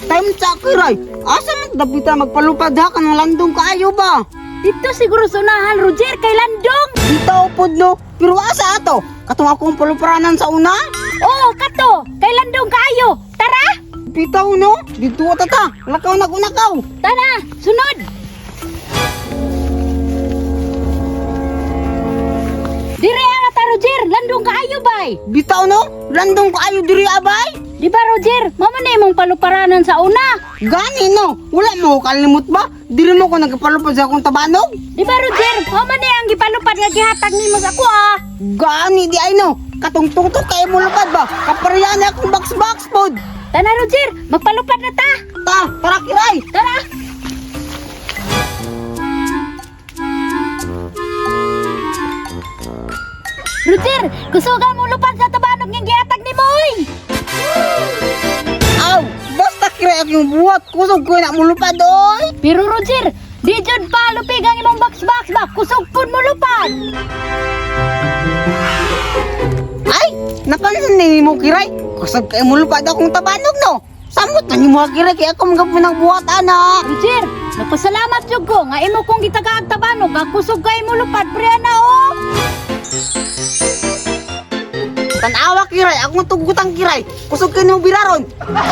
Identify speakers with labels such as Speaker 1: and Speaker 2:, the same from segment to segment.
Speaker 1: Time sa kiray. Asa man dapita magpalupad ha kanang landong kaayo ba?
Speaker 2: Dito siguro sa unahan, Roger, kay Landong.
Speaker 1: Dito upod no. Pero asa ato? Katong akong paluparanan sa una?
Speaker 2: Oo, kato, kay Landong kaayo. Tara!
Speaker 1: Pitaw no. Dito ta. Lakaw na kunakaw.
Speaker 2: Tara, sunod! Dire ata, Roger, Landong kaayo bay.
Speaker 1: Bitaw no. Landong kaayo diri abay.
Speaker 2: Di ba, Roger, mama na imong paluparanan sa una.
Speaker 1: Gani no. Wala mo ko kalimot ba? Diri mo ko nagpalupad sa akong tabanog.
Speaker 2: Di ba, Roger, mama na ang gipalupad nga gihatag nimo sa ako ah.
Speaker 1: Gani di ay no. Katungtungtok kay mo lupad ba? Kaparihan na akong box pod.
Speaker 2: Tana, Roger, magpalupad na ta.
Speaker 1: Tara kiray.
Speaker 2: Tara! Roger, kusugan mo lupad sa tabanog ng gihatag ni Moy!
Speaker 1: Aw, basta kiray akong buhat. Kusog ko na mo lupad oy.
Speaker 2: Pero Roger, di jud pa lupig ang imong box ba? Kusog pud mo lupad!
Speaker 1: Ay, napansin ni mo kiray. Kusog kay mo lupad akong tabanog no. Samot na ni mo kiray kay ako mga pinagbuhat ana.
Speaker 2: Roger, nagpasalamat jud ko nga imo kong gitagaag tabanog nga kusog kay mo lupad pre na oh!
Speaker 1: Tanawa kiray, akong tugutang kiray. Kusog kay mo biraron.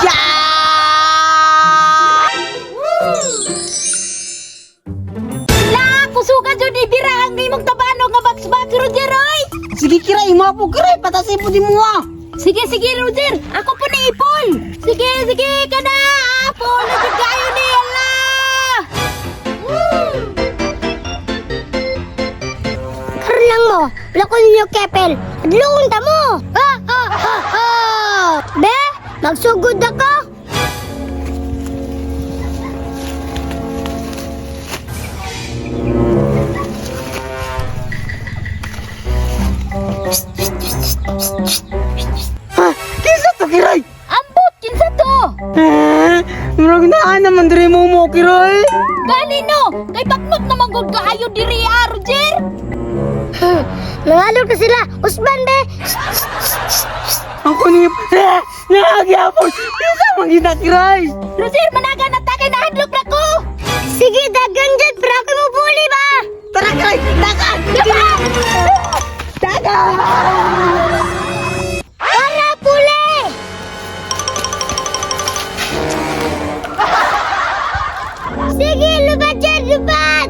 Speaker 1: Ya!
Speaker 2: La, kusugan jud ibira ang imong tabanog nga box Roger oy!
Speaker 1: Sige kiray, mo po kiray, patasin po di mo ah.
Speaker 2: Sige, Roger. Ako po ni Ipol. Sige, kada. Apol, nagod kayo ni Allah.
Speaker 3: Karon lang mo, lako ninyo kepel. Adlungon ta mo. Be, magsugod ako.
Speaker 1: Kinsa to kiray?
Speaker 2: Ambot, kinsa to?
Speaker 1: Murag na naman diri mo kiray.
Speaker 2: Gani no, kay baknot naman gud kaayo diri Roger.
Speaker 3: Nangalor ka sila. Usban, be.
Speaker 1: Ako ni nagyapon. Kinsa man kita kiray?
Speaker 2: Roger, managa na ta kay nahadlok na ko.
Speaker 3: Sige, dagan dyan. Pero ako mo buli ba?
Speaker 1: Tara kiray, dagan. Dagan.
Speaker 3: Para puli! Sige, lubad dyan, lubad!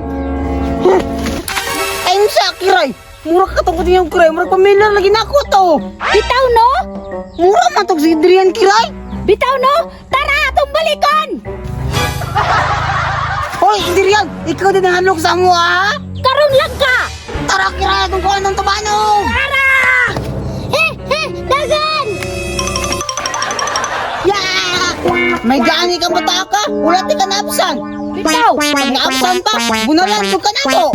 Speaker 1: Ayun sa kiray. Murag katong yung kiray. Murag pamilyar lagi na ako to.
Speaker 2: Bitaw no?
Speaker 1: Murag matog si Adrian kiray.
Speaker 2: Bitaw no? Tara, atong balikon.
Speaker 1: Hoy, Adrian. Ikaw din ang halok sa mo ha.
Speaker 2: Karon lang ka.
Speaker 1: Tara kiray, atong kuha ng tabanog.
Speaker 2: Tara!
Speaker 3: Dagan!
Speaker 1: Yeah! May gani ka mataka. Wala ti ka naapsan.
Speaker 2: Bitaw!
Speaker 1: Pag naapsan pa, bunalan to ka na to.